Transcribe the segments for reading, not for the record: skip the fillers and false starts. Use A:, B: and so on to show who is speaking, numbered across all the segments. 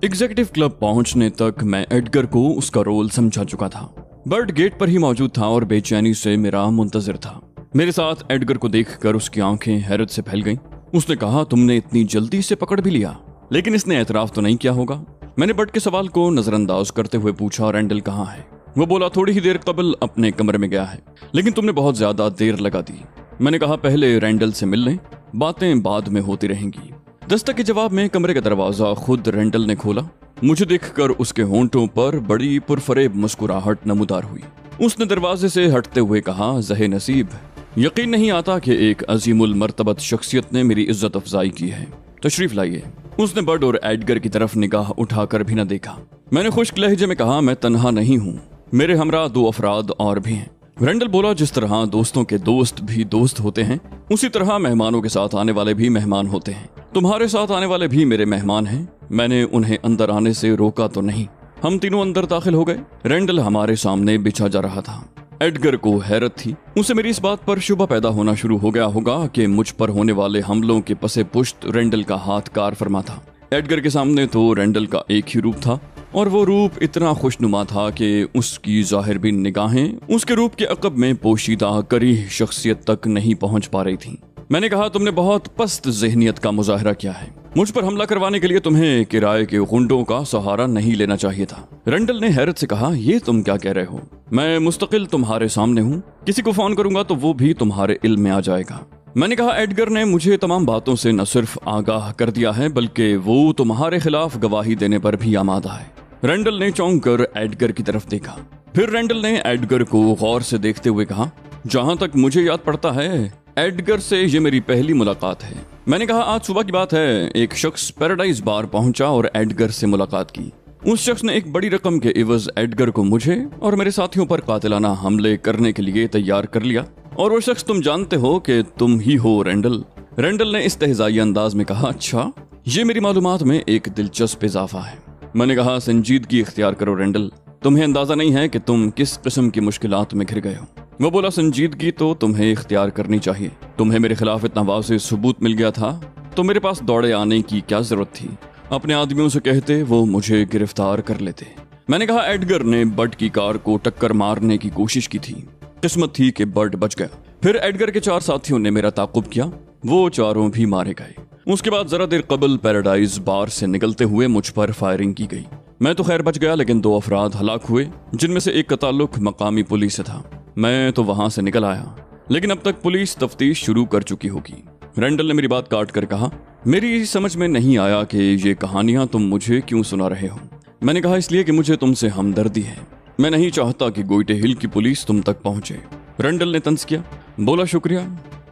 A: Executive club पहुंचने तक मैं एडगर को उसका रोल समझा चुका था। बर्ट गेट पर ही मौजूद था और बेचैनी से मेरा मुंतजिर था। मेरे साथ एडगर को देखकर उसकी आंखें हैरत से फैल गईं। उसने कहा, तुमने इतनी जल्दी से पकड़ भी लिया? लेकिन इसने एतराफ तो नहीं किया होगा। मैंने बर्ट के सवाल को नजरअंदाज करते हुए पूछा, रैंडल कहाँ है? वो बोला, थोड़ी ही देर कबल अपने कमरे में गया है, लेकिन तुमने बहुत ज्यादा देर लगा दी। मैंने कहा, पहले रैंडल से मिल लें, बातें बाद में होती रहेंगी। दस्तक के जवाब में कमरे का दरवाजा खुद रैंडल ने खोला। मुझे देखकर उसके होंठों पर बड़ी पुरफरेब मुस्कुराहट नमूदार हुई। उसने दरवाजे से हटते हुए कहा, ज़हे नसीब, यकीन नहीं आता कि एक अजीमुल मर्तबत शख्सियत ने मेरी इज्जत अफजाई की है। तशरीफ लाइए। उसने बर्ट और एडगर की तरफ निगाह उठाकर भी न देखा। मैंने खुश्क लहजे में कहा, मैं तन्हा नहीं हूँ, मेरे हमरा 2 अफराद और भी हैं। रैंडल बोला, जिस तरह दोस्तों के दोस्त भी दोस्त होते हैं, उसी तरह मेहमानों के साथ आने वाले भी मेहमान होते हैं। तुम्हारे साथ आने वाले भी मेरे मेहमान हैं। मैंने उन्हें अंदर आने से रोका तो नहीं। हम तीनों अंदर दाखिल हो गए। रैंडल हमारे सामने बिछा जा रहा था। एडगर को हैरत थी। उसे मेरी इस बात पर शुबा पैदा होना शुरू हो गया होगा कि मुझ पर होने वाले हमलों के पसे पुश्त रैंडल का हाथ कार फरमा था। एडगर के सामने तो रैंडल का एक ही रूप था, और वो रूप इतना खुशनुमा था कि उसकी जाहिर बिन निगाहें उसके रूप के अकब में पोशीदा करीह शख्सियत तक नहीं पहुंच पा रही थीं। मैंने कहा, तुमने बहुत पस्त ज़हनियत का मुजाहरा किया है। मुझ पर हमला करवाने के लिए तुम्हें किराए के गुंडों का सहारा नहीं लेना चाहिए था। रैंडल ने हैरत से कहा, ये तुम क्या कह रहे हो? मैं मुस्तकिल तुम्हारे सामने हूँ। किसी को फोन करूंगा तो वो भी तुम्हारे इल्म में आ जाएगा। मैंने कहा, एडगर ने मुझे तमाम बातों से न सिर्फ आगाह कर दिया है, बल्कि वो तुम्हारे खिलाफ गवाही देने पर भी आमादा है। रैंडल ने चौंक कर एडगर की तरफ देखा। फिर रैंडल ने एडगर को गौर से देखते हुए कहा, जहां तक मुझे याद पड़ता है, एडगर से ये मेरी पहली मुलाकात है। मैंने कहा, आज सुबह की बात है, एक शख्स पैराडाइज बार पहुंचा और एडगर से मुलाकात की। उस शख्स ने एक बड़ी रकम के इवज एडगर को मुझे और मेरे साथियों पर कातिलाना हमले करने के लिए तैयार कर लिया। और वो शख्स तुम जानते हो कि तुम ही हो रैंडल। रैंडल ने इस्तेहज़ाई अंदाज में कहा, अच्छा, ये मेरी मालूमात में एक दिलचस्प इजाफा है। मैंने कहा, संजीदगी इख्तियार करो रैंडल, तुम्हें अंदाजा नहीं है कि तुम किस किस्म की मुश्किलात में घिर गए हो। वो बोला, संजीदगी तो तुम्हें इख्तियार करनी चाहिए। तुम्हें मेरे खिलाफ इतना वाज़ेह सबूत मिल गया था तो मेरे पास दौड़े आने की क्या जरूरत थी? अपने आदमियों से कहते, वो मुझे गिरफ्तार कर लेते। मैंने कहा, एडगर ने बर्ट की कार को टक्कर मारने की कोशिश की थी। किस्मत थी कि बर्ट बच गया। फिर एडगर के 4 साथियों ने मेरा ताक़ुब किया। वो चारों भी मारे गए। उसके बाद जरा देर कबल पैराडाइज बार से निकलते हुए मुझ पर फायरिंग की गई। मैं तो खैर बच गया, लेकिन 2 अफराद हलाक हुए, जिनमें से एक का ताल्लुक मकामी पुलिस से था। मैं तो वहां से निकल आया, लेकिन अब तक पुलिस तफ्तीश शुरू कर चुकी होगी। रैंडल ने मेरी बात काट कर कहा, मेरी समझ में नहीं आया कि ये कहानियां तुम मुझे क्यों सुना रहे हो। मैंने कहा, इसलिए कि मुझे तुमसे हमदर्दी है। मैं नहीं चाहता कि गोइटे हिल की पुलिस तुम तक पहुंचे। रैंडल ने तंज किया। बोला, शुक्रिया।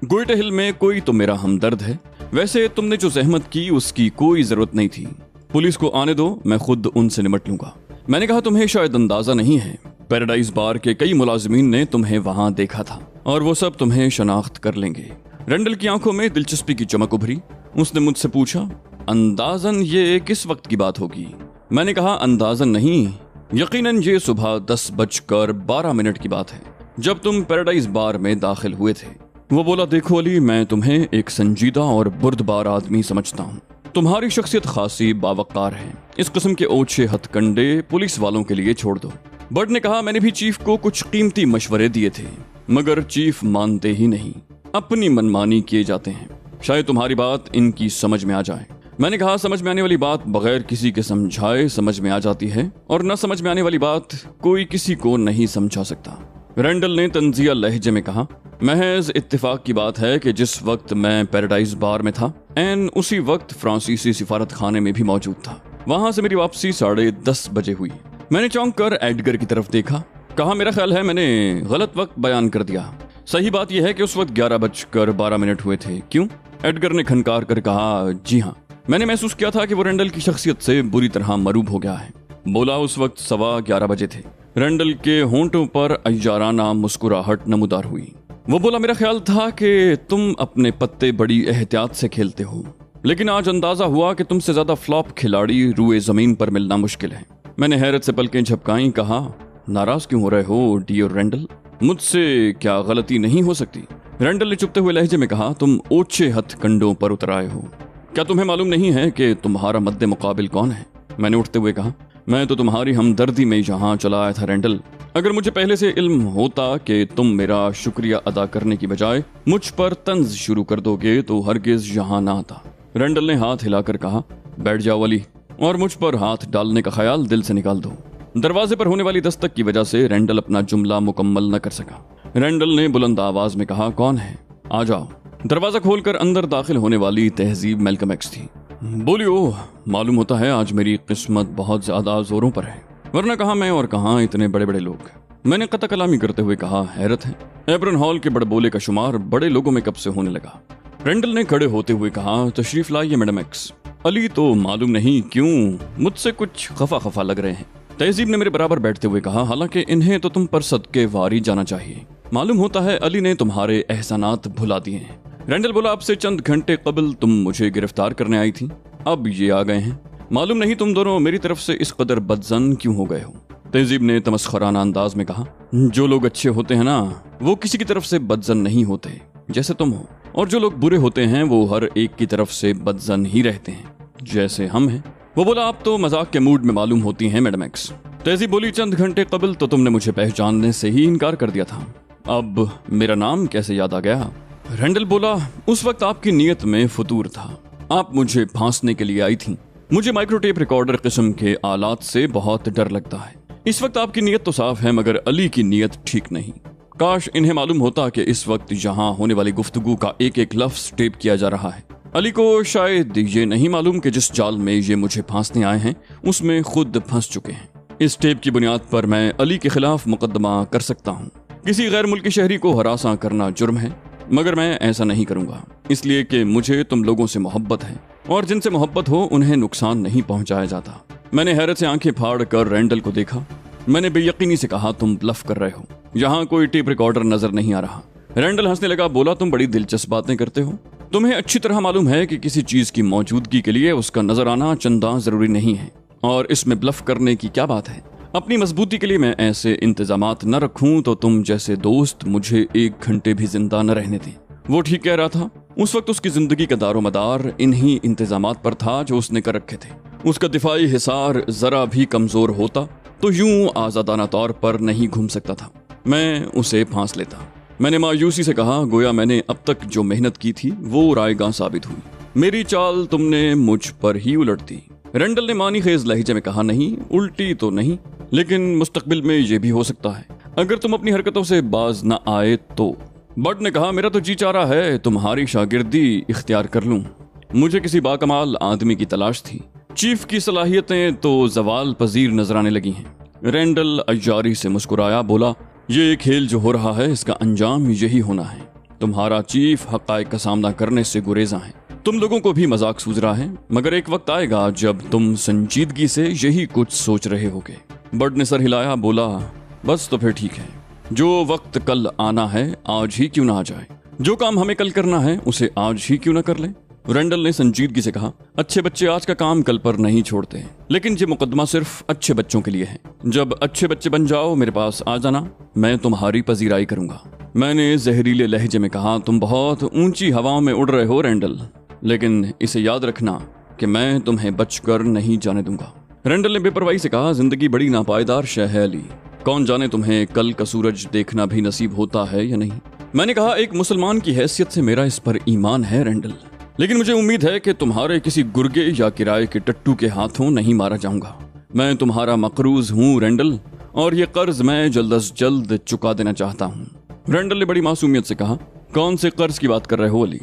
A: गोइटे हिल में कोई तो मेरा हमदर्द है। वैसे तुमने जो जहमत की उसकी कोई जरूरत नहीं थी। पुलिस को आने दो, मैं खुद उनसे निपट लूंगा। मैंने कहा, तुम्हें शायद अंदाजा नहीं है, पैराडाइज बार के कई मुलाजिमीन ने तुम्हें वहां देखा था और वो सब तुम्हें शनाख्त कर लेंगे। रैंडल की आंखों में दिलचस्पी की चमक उभरी। उसने मुझसे पूछा, अंदाजन ये किस वक्त की बात होगी? मैंने कहा, अंदाजन नहीं, यकीनन ये सुबह 10:12 की बात है, जब तुम पैराडाइज बार में दाखिल हुए थे। वो बोला, देखो अली, मैं तुम्हें एक संजीदा और बुर्दबार आदमी समझता हूँ। तुम्हारी शख्सियत खासी बावकार है। इस किस्म के ओछे हथकंडे पुलिस वालों के लिए छोड़ दो। बर्ट ने कहा, मैंने भी चीफ को कुछ कीमती मशवरे दिए थे, मगर चीफ मानते ही नहीं, अपनी मनमानी किए जाते हैं। शायद तुम्हारी बात इनकी समझ में आ जाए। मैंने कहा, समझ में आने वाली बात बगैर किसी के समझाए समझ में आ जाती है, और न समझ में आने वाली बात कोई किसी को नहीं समझा सकता। रैंडल ने तंजिया लहजे में कहा, महज इत्तेफाक की बात है कि जिस वक्त मैं पैराडाइज बार में था, एन उसी वक्त फ्रांसीसी सिफारत खाने में भी मौजूद था। वहां से मेरी वापसी 10:30 बजे हुई। मैंने चौंक कर एडगर की तरफ देखा। कहा, मेरा ख्याल है मैंने गलत वक्त बयान कर दिया। सही बात यह है कि उस वक्त 11:12 हुए थे। क्यों? एडगर ने खनकार कर कहा, जी हाँ। मैंने महसूस किया था कि वो रैंडल की शख्सियत से बुरी तरह मरूब हो गया है। बोला, उस वक्त 11:15 बजे थे। रैंडल के होंठों पर अय्याराना मुस्कुराहट नमूदार हुई। वो बोला, मेरा ख्याल था कि तुम अपने पत्ते बड़ी एहतियात से खेलते हो, लेकिन आज अंदाजा हुआ कि तुमसे ज्यादा फ्लॉप खिलाड़ी रुए जमीन पर मिलना मुश्किल है। मैंने हैरत से पलकें झपकाई। कहा, नाराज क्यों हो रहे हो डियर रैंडल? मुझसे क्या गलती नहीं हो सकती? रैंडल ने चुपते हुए लहजे में कहा, तुम ओछे हथकंडों पर उतर आए हो। क्या तुम्हें मालूम नहीं है कि तुम्हारा मद्दे मुकाबिल कौन है? मैंने उठते हुए कहा, मैं तो तुम्हारी हमदर्दी में यहाँ चला आया था रेंडल। अगर मुझे पहले से इल्म होता कि तुम मेरा शुक्रिया अदा करने की बजाय मुझ पर तंज शुरू कर दोगे तो हरगिज यहाँ ना आता। रेंडल ने हाथ हिलाकर कहा, बैठ जाओ अली, और मुझ पर हाथ डालने का ख्याल दिल से निकाल दो। दरवाजे पर होने वाली दस्तक की वजह से रेंडल अपना जुमला मुकम्मल न कर सका। रेंडल ने बुलंद आवाज में कहा, कौन है? आ जाओ। दरवाजा खोलकर अंदर दाखिल होने वाली तहजीब मैल्कम एक्स थी। बोलियो, मालूम होता है आज मेरी किस्मत बहुत ज्यादा जोरों पर है, वरना कहाँ मैं और कहाँ इतने बड़े बड़े लोग। मैंने कता कलामी करते हुए कहा, हैरत है, एब्रन हॉल के बड़बोले का शुमार बड़े लोगों में कब से होने लगा। रेंडल ने खड़े होते हुए कहा, तशरीफ लाइए मैडम एक्स। अली तो मालूम नहीं क्यों मुझसे कुछ खफा खफा लग रहे हैं। तहजीब ने मेरे बराबर बैठते हुए कहा, हालांकि इन्हें तो तुम पर सदके वारी जाना चाहिए। मालूम होता है अली ने तुम्हारे एहसानात भुला दिए हैं। रेंडल बोला, आपसे चंद घंटे कबल तुम मुझे गिरफ्तार करने आई थी, अब ये आ गए हैं। मालूम नहीं तुम दोनों मेरी तरफ से इस कदर बदजन क्यों हो गए हो। तहजीब ने तमस्खराना अंदाज में कहा, जो लोग अच्छे होते हैं ना, वो किसी की तरफ से बदजन नहीं होते जैसे तुम हो, और जो लोग बुरे होते हैं वो हर एक की तरफ से बदजन ही रहते हैं जैसे हम हैं। वो बोला, आप तो मजाक के मूड में मालूम होती हैं मैडम एक्स। तहजीब बोली, चंद घंटे कबल तो तुमने मुझे पहचानने से ही इनकार कर दिया था, अब मेरा नाम कैसे याद आ गया? रेंडल बोला, उस वक्त आपकी नीयत में फतूर था, आप मुझे फांसने के लिए आई थी। मुझे माइक्रोटेप रिकॉर्डर किस्म के आलात से बहुत डर लगता है। इस वक्त आपकी नीयत तो साफ है, मगर अली की नीयत ठीक नहीं। काश इन्हें मालूम होता कि इस वक्त यहाँ होने वाली गुफ्तगू का एक एक लफ्ज टेप किया जा रहा है। अली को शायद ये नहीं मालूम कि जिस जाल में ये मुझे फांसने आए हैं उसमें खुद फंस चुके हैं। इस टेप की बुनियाद पर मैं अली के खिलाफ मुकदमा कर सकता हूँ। किसी गैर मुल्की शहरी को हरासा करना जुर्म है, मगर मैं ऐसा नहीं करूंगा, इसलिए कि मुझे तुम लोगों से मोहब्बत है, और जिनसे मोहब्बत हो उन्हें नुकसान नहीं पहुंचाया जाता। मैंने हैरत से आंखें फाड़ कर रेंडल को देखा। मैंने बेयकीनी से कहा, तुम ब्लफ कर रहे हो, यहाँ कोई टेप रिकॉर्डर नजर नहीं आ रहा। रेंडल हंसने लगा, बोला, तुम बड़ी दिलचस्प बातें करते हो। तुम्हें अच्छी तरह मालूम है कि किसी चीज की मौजूदगी के लिए उसका नजर आना चंदा जरूरी नहीं है, और इसमें ब्लफ करने की क्या बात है। अपनी मजबूती के लिए मैं ऐसे इंतजामात न रखूं तो तुम जैसे दोस्त मुझे एक घंटे भी जिंदा न रहने दें। वो ठीक कह रहा था। उस वक्त उसकी जिंदगी का दारोमदार इन्हीं इंतजामात पर था जो उसने कर रखे थे। उसका दिफाई हिसार जरा भी कमजोर होता तो यूं आजादाना तौर पर नहीं घूम सकता था। मैं उसे फांस लेता। मैंने मायूसी से कहा, गोया मैंने अब तक जो मेहनत की थी वो रायगां साबित हुई। मेरी चाल तुमने मुझ पर ही उलट दी। रेंडल ने मानी खेज लहजे में कहा, नहीं, उल्टी तो नहीं, लेकिन मुस्तकबिल में ये भी हो सकता है अगर तुम अपनी हरकतों से बाज न आए तो। बट ने कहा, मेरा तो जी चाह रहा है तुम्हारी शागिर्दी इख्तियार कर लूं। मुझे किसी बाकमाल आदमी की तलाश थी। चीफ की सलाहियतें तो जवाल पजीर नजर आने लगी हैं। रेंडल अय्यारी से मुस्कुराया, बोला, ये खेल जो हो रहा है इसका अंजाम यही होना है। तुम्हारा चीफ हक़ाइक़ का सामना करने से गुरेजा है। तुम लोगों को भी मजाक सूझ रहा है, मगर एक वक्त आएगा जब तुम संजीदगी से यही कुछ सोच रहे होगे। बर्ड ने सर हिलाया, बोला, बस तो फिर ठीक है, जो वक्त कल आना है आज ही क्यों ना आ जाए। जो काम हमें कल करना है उसे आज ही क्यों ना कर ले। रेंडल ने संजीदगी से कहा, अच्छे बच्चे आज का काम कल पर नहीं छोड़ते, लेकिन ये मुकदमा सिर्फ अच्छे बच्चों के लिए है। जब अच्छे बच्चे बन जाओ मेरे पास आ जाना, मैं तुम्हारी पजीराई करूंगा। मैंने जहरीले लहजे में कहा, तुम बहुत ऊंची हवाओं में उड़ रहे हो रेंडल, लेकिन इसे याद रखना कि मैं तुम्हें बचकर नहीं जाने दूंगा। रेंडल ने बेपरवाही से कहा, जिंदगी बड़ी नापायदार शय है अली, कौन जाने तुम्हें कल का सूरज देखना भी नसीब होता है या नहीं। मैंने कहा, एक मुसलमान की हैसियत से मेरा इस पर ईमान है रेंडल, लेकिन मुझे उम्मीद है कि तुम्हारे किसी गुर्गे या किराए के टट्टू के हाथों नहीं मारा जाऊंगा। मैं तुम्हारा मकरूज हूँ रेंडल, और ये कर्ज मैं जल्द अज जल्द चुका देना चाहता हूँ। रेंडल ने बड़ी मासूमियत से कहा, कौन से कर्ज की बात कर रहे हो अली,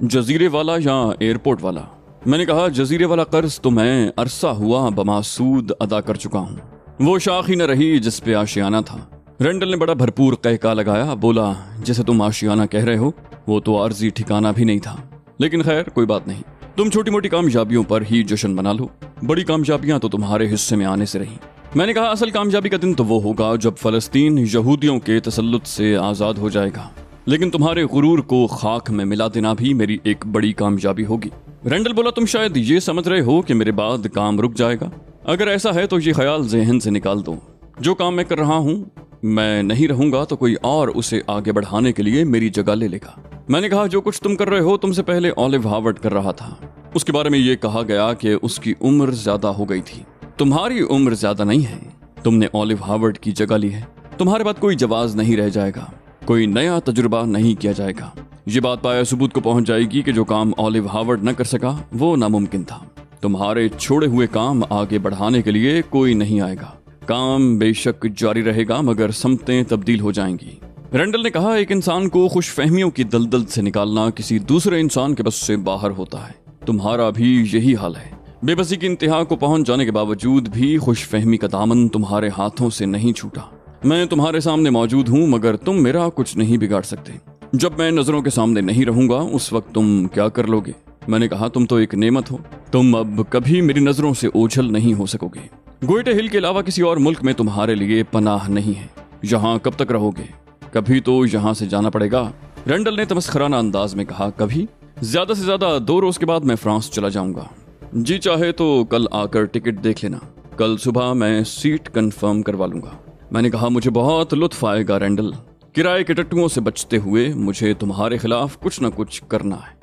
A: जजीरे वाला या एयरपोर्ट वाला? मैंने कहा, जजीरे वाला कर्ज तो मैं अरसा हुआ बमासूद अदा कर चुका हूँ, वो शाख ही न रही जिस पे आशियाना था। रेंडल ने बड़ा भरपूर कहका लगाया, बोला, जैसे तुम आशियाना कह रहे हो वो तो आर्जी ठिकाना भी नहीं था, लेकिन खैर कोई बात नहीं, तुम छोटी मोटी कामयाबियों पर ही जश्न मना लो, बड़ी कामयाबियां तो तुम्हारे हिस्से में आने से रही। मैंने कहा, असल कामयाबी का दिन तो वो होगा जब फलस्तीन यहूदियों के तसल्लुत से आजाद हो जाएगा, लेकिन तुम्हारे गुरूर को खाक में मिला देना भी मेरी एक बड़ी कामयाबी होगी। रेंडल बोला, तुम शायद ये समझ रहे हो कि मेरे बाद काम रुक जाएगा। अगर ऐसा है तो ये ख्याल ज़हन से निकाल दो। जो काम मैं कर रहा हूँ मैं नहीं रहूंगा तो कोई और उसे आगे बढ़ाने के लिए मेरी जगह ले लेगा। मैंने कहा, जो कुछ तुम कर रहे हो तुमसे पहले ऑलिव हार्वर्ड कर रहा था। उसके बारे में ये कहा गया कि उसकी उम्र ज्यादा हो गई थी। तुम्हारी उम्र ज्यादा नहीं है, तुमने ऑलिव हार्वर्ड की जगह ली है, तुम्हारे बाद कोई जवाब नहीं रह जाएगा, कोई नया तजुर्बा नहीं किया जाएगा। ये बात पाया सबूत को पहुंच जाएगी कि जो काम ऑलिव हार्वर्ड न कर सका वो नामुमकिन था। तुम्हारे छोड़े हुए काम आगे बढ़ाने के लिए कोई नहीं आएगा। काम बेशक जारी रहेगा मगर समतें तब्दील हो जाएंगी। रेंडल ने कहा, एक इंसान को खुशफहमियों की दलदल से निकालना किसी दूसरे इंसान के बस से बाहर होता है। तुम्हारा भी यही हाल है। बेबसी की इंतहा को पहुंच जाने के बावजूद भी खुशफहमी का दामन तुम्हारे हाथों से नहीं छूटा। मैं तुम्हारे सामने मौजूद हूं मगर तुम मेरा कुछ नहीं बिगाड़ सकते। जब मैं नजरों के सामने नहीं रहूंगा उस वक्त तुम क्या कर लोगे? मैंने कहा, तुम तो एक नेमत हो, तुम अब कभी मेरी नजरों से ओझल नहीं हो सकोगे। गोइटे हिल के अलावा किसी और मुल्क में तुम्हारे लिए पनाह नहीं है। यहाँ कब तक रहोगे? कभी तो यहाँ से जाना पड़ेगा। रेंडल ने तमस्खराना अंदाज में कहा, कभी? ज्यादा से ज्यादा 2 रोज के बाद मैं फ्रांस चला जाऊंगा। जी चाहे तो कल आकर टिकट देख लेना, कल सुबह मैं सीट कंफर्म करवा लूंगा। मैंने कहा, मुझे बहुत लुत्फ आएगा रेंडल, किराए के टट्टुओं से बचते हुए मुझे तुम्हारे खिलाफ कुछ न कुछ करना है।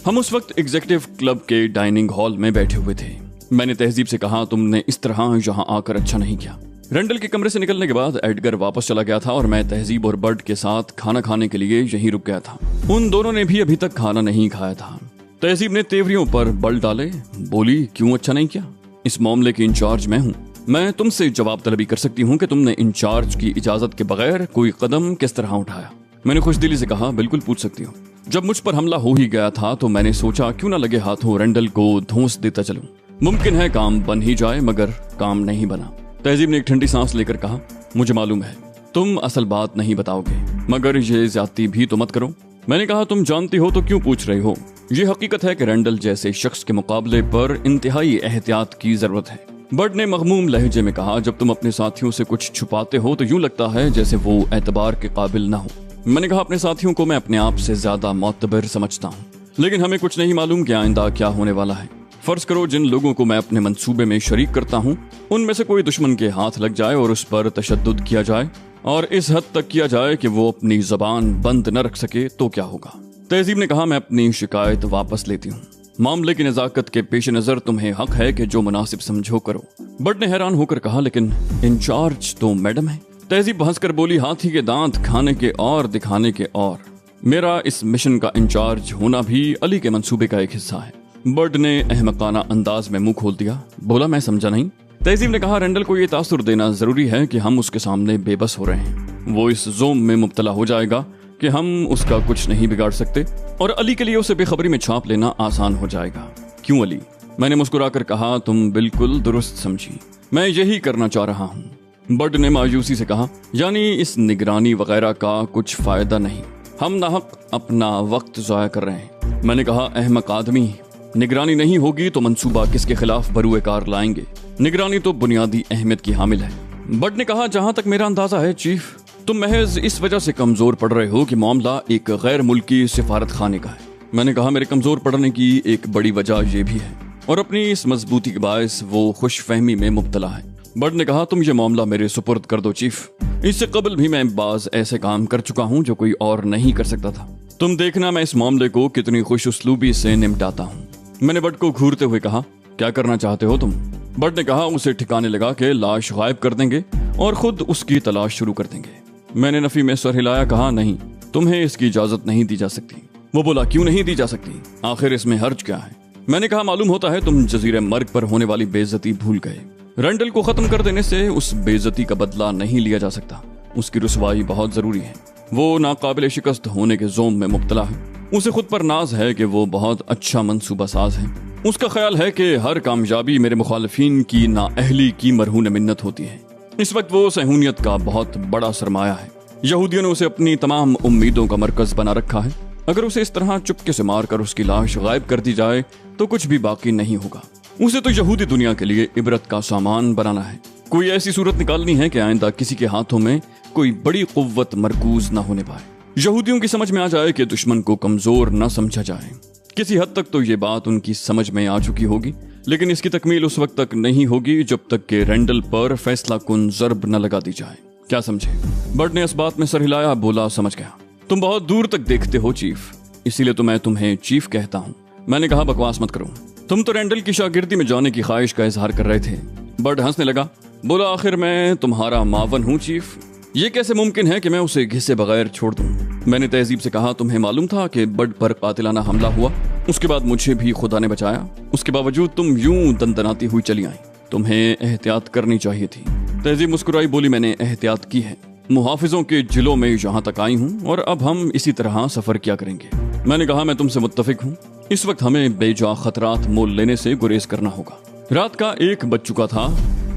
A: हम उस वक्त एग्जीक्यूटिव क्लब के डाइनिंग हॉल में बैठे हुए थे। मैंने तहजीब से कहा, तुमने इस तरह यहाँ आकर अच्छा नहीं किया। रेंडल के कमरे से निकलने के बाद एडगर वापस चला गया था और मैं तहजीब और बर्ड के साथ खाना खाने के लिए यहीं रुक गया था। उन दोनों ने भी अभी तक खाना नहीं खाया था। तहजीब ने तेवरियों पर बल डाले, बोली, क्यों अच्छा नहीं किया? इस मामले की इंचार्ज मैं हूँ, मैं तुमसे जवाब तलबी कर सकती हूँ कि तुमने इंचार्ज की इजाजत के बगैर कोई कदम किस तरह उठाया। मैंने खुशदिली से कहा, बिल्कुल पूछ सकती हूँ। जब मुझ पर हमला हो ही गया था तो मैंने सोचा क्यों ना लगे हाथों रेंडल को धौंस देता चलूं। मुमकिन है काम बन ही जाए मगर काम नहीं बना। तहजीब ने एक ठंडी सांस लेकर कहा, मुझे मालूम है तुम असल बात नहीं बताओगे मगर ये ज्यादती भी तो मत करो। मैंने कहा, तुम जानती हो तो क्यों पूछ रहे हो? ये हकीकत है कि रेंडल जैसे शख्स के मुकाबले पर इंतहाई एहतियात की जरूरत है। बर्ड ने मगमूम लहजे में कहा, जब तुम अपने साथियों से कुछ छुपाते हो तो यूं लगता है जैसे वो एतबार के काबिल ना हो। मैंने कहा, अपने साथियों को मैं अपने आप से ज्यादा मोतबर समझता हूँ, लेकिन हमें कुछ नहीं मालूम कि आइंदा क्या होने वाला है। फर्ज करो जिन लोगों को मैं अपने मंसूबे में शरीक करता हूँ उनमें से कोई दुश्मन के हाथ लग जाए और उस पर तशद्दुद किया जाए और इस हद तक किया जाए कि वो अपनी जबान बंद न रख सके तो क्या होगा? तहजीब ने कहा, मैं अपनी शिकायत वापस लेती हूँ। मामले की नजाकत के पेश नजर तुम्हें हक है कि जो मुनासिब समझो करो। बर्ड ने हैरान होकर कहा, लेकिन इंचार्ज तो मैडम है। तहजीब हंसकर बोली, हाथी के दांत खाने के और दिखाने के और। मेरा इस मिशन का इंचार्ज होना भी अली के मंसूबे का एक हिस्सा है। बर्ड ने अहमकाना अंदाज में मुंह खोल दिया, बोला, मैं समझा नहीं। तहजीब ने कहा, रेंडल को ये तासुर देना जरूरी है कि हम उसके सामने बेबस हो रहे हैं। वो इस जोम में मुब्तला हो जाएगा कि हम उसका कुछ नहीं बिगाड़ सकते और अली के लिए उसे बेखबरी में छाप लेना आसान हो जाएगा। क्यों अली? मैंने मुस्कुराकर कहा, तुम बिल्कुल दुरुस्त समझी, मैं यही करना चाह रहा हूँ। बर्ड ने मायूसी से कहा, यानी इस निगरानी वगैरह का कुछ फायदा नहीं, हम नाहक अपना वक्त ज़ाया कर रहे हैं। मैंने कहा, अहमक आदमी, निगरानी नहीं होगी तो मंसूबा किसके खिलाफ बरूए कार लाएंगे? निगरानी तो बुनियादी अहमियत की हामिल है। बट ने कहा, जहां तक मेरा अंदाजा है चीफ, तुम महज इस वजह से कमजोर पड़ रहे हो कि मामला एक गैर मुल्की सिफारत खाने का है। मैंने कहा, मेरे कमजोर पड़ने की एक बड़ी वजह यह भी है और अपनी इस मजबूती के बायस वो खुशफहमी में मुब्तला है। बट ने कहा, तुम ये मामला मेरे सुपुर्द कर दो चीफ। इससे कबल भी मैं बाज ऐसे काम कर चुका हूँ जो कोई और नहीं कर सकता था। तुम देखना मैं इस मामले को कितनी खुश उसलूबी से निपटाता हूँ। मैंने बट को घूरते हुए कहा, क्या करना चाहते हो तुम? बट ने कहा, उसे ठिकाने लगा के लाश गायब कर देंगे और खुद उसकी तलाश शुरू कर देंगे। मैंने नफी में सर हिलाया, कहा, नहीं, तुम्हें इसकी इजाजत नहीं दी जा सकती। वो बोला, क्यों नहीं दी जा सकती? आखिर इसमें हर्ज क्या है? मैंने कहा, मालूम होता है तुम जजीरे मर्ग पर होने वाली बेइज्जती भूल गए। रेंडल को खत्म कर देने से उस बेइज्जती का बदला नहीं लिया जा सकता। उसकी रुसवाई बहुत जरूरी है। वो नाकाबिल शिकस्त होने के जोम में मुब्तला है। उसे खुद पर नाज है कि वो बहुत अच्छा मंसूबा साज है। उसका ख्याल है कि हर कामयाबी मेरे मुखालिफिन की नाअहली की मरहून मिन्नत होती है। इस वक्त वो सहूनियत का बहुत बड़ा सरमाया है। यहूदियों ने उसे अपनी तमाम उम्मीदों का मरकज बना रखा है। अगर उसे इस तरह चुपके से मार कर उसकी लाश गायब कर दी जाए तो कुछ भी बाकी नहीं होगा। उसे तो यहूदी दुनिया के लिए इबरत का सामान बनाना है। कोई ऐसी सूरत निकालनी है कि आइंदा किसी के हाथों में कोई बड़ी कुव्वत मरकूज न होने पाए। यहूदियों की समझ में आ जाए कि दुश्मन को कमजोर न समझा जाए। किसी हद तक तो ये बात उनकी समझ में आ चुकी होगी, लेकिन इसकी तकमील उस वक्त तक नहीं होगी जब तक कि रेंडल पर फैसला कुन जर्ब न लगा दी जाए। क्या समझे? बर्ड ने इस बात में सर हिलाया, बोला, समझ गया। तुम बहुत दूर तक देखते हो चीफ, इसीलिए तो मैं तुम्हें चीफ कहता हूँ। मैंने कहा बकवास मत करो, तुम तो रैंडल की शागिर्दी में जाने की ख्वाहिश का इजहार कर रहे थे। बड हंसने लगा, बोला आखिर मैं तुम्हारा मावन हूँ चीफ, ये कैसे मुमकिन है कि मैं उसे घिसे बगैर छोड़ दूं? मैंने तहजीब से कहा, तुम्हें मालूम था कि बड पर कातिलाना हमला हुआ, उसके बाद मुझे भी खुदा ने बचाया, उसके बावजूद तुम यूं दंदनाती हुई चली आई, तुम्हें एहतियात करनी चाहिए थी। तहजीब मुस्कुराई, बोली मैंने एहतियात की है, मुहाफिजों के जिलों में यहाँ तक आई हूँ और अब हम इसी तरह सफर किया करेंगे। मैंने कहा मैं तुमसे मुत्तफिक हूँ, इस वक्त हमें बेजा खतरात मोल लेने से गुरेज करना होगा। रात का 1 बज चुका था,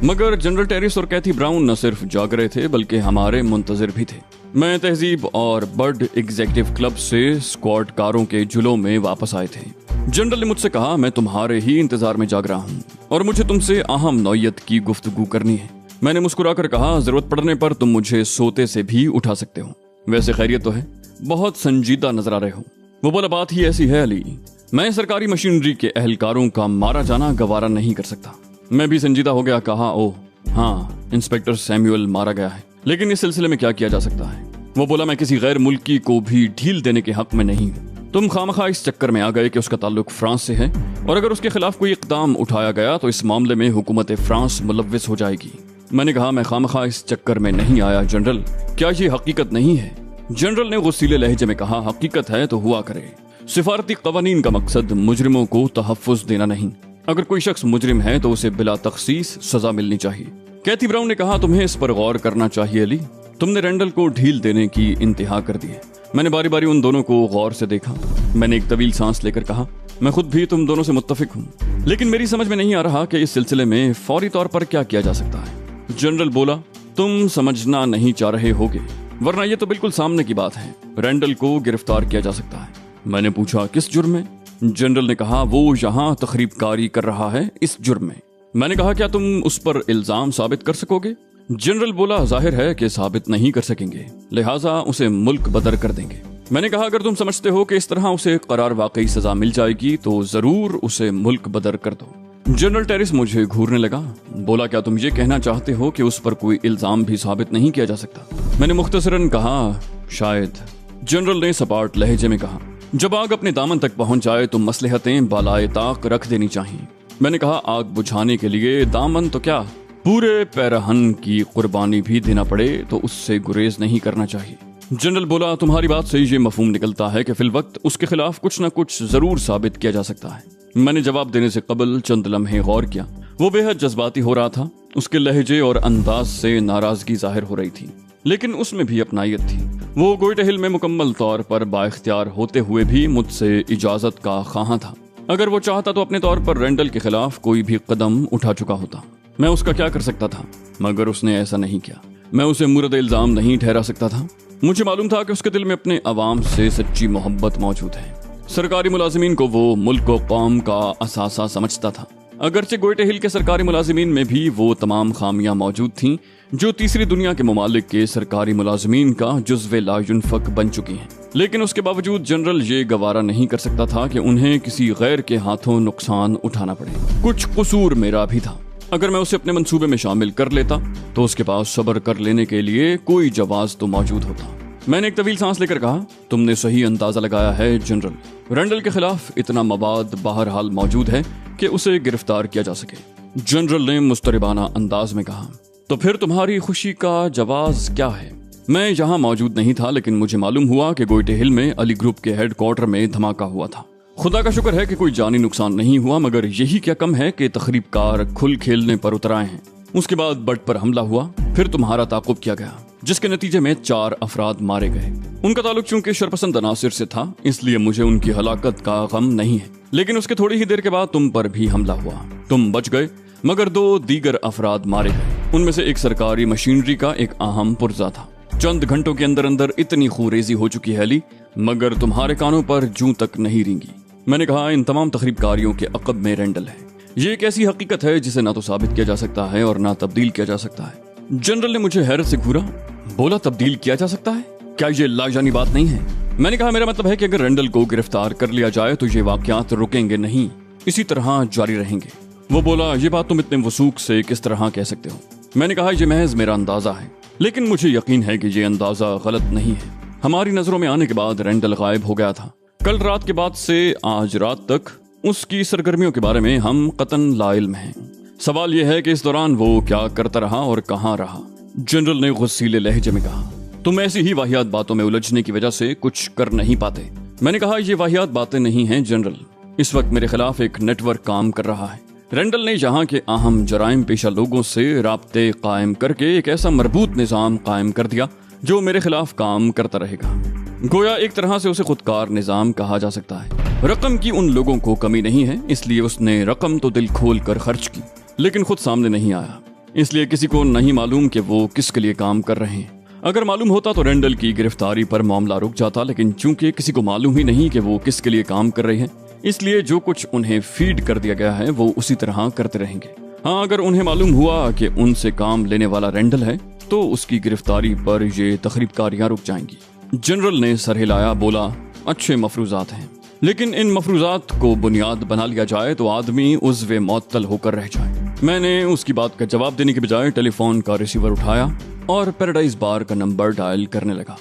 A: मगर जनरल टेरिस और कैथी ब्राउन न सिर्फ जाग रहे थे बल्कि हमारे मुंतजिर भी थे। मैं तहजीब और बड एग्जीक्यूटिव क्लब से स्क्वाड कारों के जुलों में वापस आए थे। जनरल ने मुझसे कहा, मैं तुम्हारे ही इंतजार में जाग रहा हूँ और मुझे तुमसे अहम नौयत की गुफ्तगू करनी है। मैंने मुस्कुराकर कहा, जरूरत पड़ने पर तुम मुझे सोते से भी उठा सकते हो। वैसे खैरियत तो है, बहुत संजीदा नजर आ रहे हो। वो बोला, बात ही ऐसी है अली, मैं सरकारी मशीनरी के एहलकारों का मारा जाना गवारा नहीं कर सकता। मैं भी संजीदा हो गया, कहा, ओह हाँ, इंस्पेक्टर सैमुअल मारा गया है, लेकिन इस सिलसिले में क्या किया जा सकता है? वो बोला, मैं किसी गैर मुल्की को भी ढील देने के हक में नहीं हूँ। तुम खामखा इस चक्कर में आ गए कि उसका ताल्लुक फ्रांस से है और अगर उसके खिलाफ कोई इकदाम उठाया गया तो इस मामले में हुकूमत फ्रांस मुलव्विस हो जाएगी। मैंने कहा, मैं खामखा इस चक्कर में नहीं आया जनरल, क्या ये हकीकत नहीं है? जनरल ने गुस्सीले लहजे में कहा, हकीकत है तो हुआ करे। सिफारती कवानीन का मकसद मुजरिमों को तहफ्फुज देना नहीं, अगर कोई शख्स मुजरिम है तो उसे बिला तखसीस सजा मिलनी चाहिए। कैथी ब्राउन ने कहा, तुम्हें इस पर गौर करना चाहिए अली, तुमने रैंडल को ढील देने की इंतहा कर दी है। मैंने बारी बारी उन दोनों को गौर से देखा। मैंने एक तवील सांस लेकर कहा, मैं खुद भी तुम दोनों से मुत्तफिक हूँ, लेकिन मेरी समझ में नहीं आ रहा कि इस सिलसिले में फौरी तौर पर क्या किया जा सकता है। जनरल बोला, तुम समझना नहीं चाह रहे होगे, वरना ये तो बिल्कुल सामने की बात है, रैंडल को गिरफ्तार किया जा सकता है। मैंने पूछा, किस जुर्म में? जनरल ने कहा, वो यहाँ तखरीबकारी कर रहा है, इस जुर्म में। मैंने कहा, क्या तुम उस पर इल्जाम साबित कर सकोगे? जनरल बोला, जाहिर है कि साबित नहीं कर सकेंगे, लिहाजा उसे मुल्क बदर कर देंगे। मैंने कहा, अगर तुम समझते हो कि इस तरह उसे करार वाकई सजा मिल जाएगी तो जरूर उसे मुल्क बदर कर दो। जनरल टेरिस मुझे घूरने लगा, बोला, क्या तुम ये कहना चाहते हो कि उस पर कोई इल्जाम भी साबित नहीं किया जा सकता? मैंने मुख्तसरन कहा, शायद। जनरल ने सपाट लहजे में कहा, जब आग अपने दामन तक पहुंच जाए तो मसलहतें बालाए ताक रख देनी चाहिए। मैंने कहा, आग बुझाने के लिए दामन तो क्या, पूरे पैरहन की कुर्बानी भी देना पड़े तो उससे गुरेज नहीं करना चाहिए। जनरल बोला, तुम्हारी बात से ये मफहूम निकलता है कि फिल वक्त उसके खिलाफ कुछ न कुछ जरूर साबित किया जा सकता है। मैंने जवाब देने से कबल चंद लम्हे गौर किया। वो बेहद जज्बाती हो रहा था, उसके लहजे और अंदाज से नाराजगी जाहिर हो रही थी, लेकिन उसमें भी अपनायत थी। वो गोइटे हिल में मुकम्मल तौर पर बाइख्तियार होते हुए भी मुझसे इजाजत का ख्वाहां था। अगर वो चाहता तो अपने तौर पर रैंडल के खिलाफ कोई भी कदम उठा चुका होता। मैं उसका क्या कर सकता था, मगर उसने ऐसा नहीं किया। मैं उसे मुर्द इल्जाम नहीं ठहरा सकता था। मुझे मालूम था कि उसके दिल में अपने अवाम से सच्ची मोहब्बत मौजूद है। सरकारी मुलाजिमीन को वो मुल्क व कौम का असासा समझता था। अगरचे गोइटे हिल के सरकारी मुलाजिमीन में भी वो तमाम खामियां मौजूद थीं जो तीसरी दुनिया के ममालिक के सरकारी मुलाजिमीन का जुज़्वे ला युनफक बन चुकी हैं। लेकिन उसके बावजूद जनरल ये गवारा नहीं कर सकता था कि उन्हें किसी गैर के हाथों नुकसान उठाना पड़े। कुछ कसूर मेरा भी था। अगर मैं उसे अपने मंसूबे में शामिल कर लेता तो उसके पास सब्र कर लेने के लिए कोई जवाज तो मौजूद होता। मैंने एक तवील सांस लेकर कहा, तुमने सही अंदाजा लगाया है जनरल, रैंडल के खिलाफ इतना मवाद बहरहाल मौजूद है कि उसे गिरफ्तार किया जा सके। जनरल ने मुस्तरिबाना अंदाज में कहा, तो फिर तुम्हारी खुशी का जवाज क्या है? मैं यहाँ मौजूद नहीं था, लेकिन मुझे मालूम हुआ कि गोइटे हिल में अली ग्रुप के हेडक्वार्टर में धमाका हुआ था। खुदा का शुक्र है कि कोई जानी नुकसान नहीं हुआ, मगर यही क्या कम है कि तखरीबकार खुल खेलने पर उतर आए हैं। उसके बाद बट पर हमला हुआ, फिर तुम्हारा ताकुब किया गया, जिसके नतीजे में 4 अफराद मारे गए। उनका ताल्लुक चूंकि शरपसंद अनासिर से था, इसलिए मुझे उनकी हलाकत का गम नहीं है। लेकिन उसके थोड़ी ही देर के बाद तुम पर भी हमला हुआ। तुम बच गए, मगर 2 दीगर अफराद मारे गए। उनमें से एक सरकारी मशीनरी का एक अहम पुर्जा था। चंद घंटों के अंदर अंदर इतनी खूरेजी हो चुकी है अली, मगर तुम्हारे कानों पर जूं तक नहीं रेंगी। मैंने कहा, इन तमाम तखरीबकारियों के अक़ब में रैंडल है। ये एक ऐसी हकीकत है जिसे ना तो साबित किया जा सकता है और ना तब्दील किया जा सकता है। जनरल ने मुझे हैरत से घूरा, बोला, तब्दील किया जा सकता है? क्या ये लाजानी बात नहीं है? मैंने कहा, मेरा मतलब है कि अगर रैंडल को गिरफ्तार कर लिया जाए तो ये वाकयात रुकेंगे नहीं, इसी तरह जारी रहेंगे। वो बोला, ये बात तुम इतने वसूख से किस तरह कह सकते हो? मैंने कहा, ये महज मेरा अंदाजा है, लेकिन मुझे यकीन है कि ये अंदाजा गलत नहीं है। हमारी नजरों में आने के बाद रैंडल गायब हो गया था। कल रात के बाद से आज रात तक उसकी सरगर्मियों के बारे में हम कतन लाइल्म हैं। सवाल यह है कि इस दौरान वो क्या करता रहा और कहाँ रहा। जनरल ने गुस्सीले लहजे में कहा, तुम ऐसी ही वाहियात बातों में उलझने की वजह से कुछ कर नहीं पाते। मैंने कहा, ये वाहियात बातें नहीं हैं जनरल, इस वक्त मेरे खिलाफ एक नेटवर्क काम कर रहा है। रेंडल ने यहाँ के अहम जराइम पेशा लोगों से राब्ते कायम करके एक ऐसा मरबूत निजाम कायम कर दिया जो मेरे खिलाफ काम करता रहेगा। गोया एक तरह से उसे खुदकार निजाम कहा जा सकता है। रकम की उन लोगों को कमी नहीं है, इसलिए उसने रकम तो दिल खोल कर खर्च की, लेकिन खुद सामने नहीं आया। इसलिए किसी को नहीं मालूम कि वो किसके लिए काम कर रहे हैं। अगर मालूम होता तो रेंडल की गिरफ्तारी पर मामला रुक जाता, लेकिन चूंकि किसी को मालूम ही नहीं कि वो किसके लिए काम कर रहे हैं, इसलिए जो कुछ उन्हें फीड कर दिया गया है वो उसी तरह करते रहेंगे। हाँ, अगर उन्हें मालूम हुआ कि उनसे काम लेने वाला रेंडल है तो उसकी गिरफ्तारी पर ये तखरीबकारियां रुक जाएंगी। जनरल ने सर हिलाया, बोला, अच्छे मफरूजात हैं, लेकिन इन मफरूजात को बुनियाद बना लिया जाए तो आदमी उज़्वे मुअत्तल होकर रह जाए। मैंने उसकी बात का जवाब देने के बजाय टेलीफोन का रिसीवर उठाया और पैराडाइज बार का नंबर डायल करने लगा।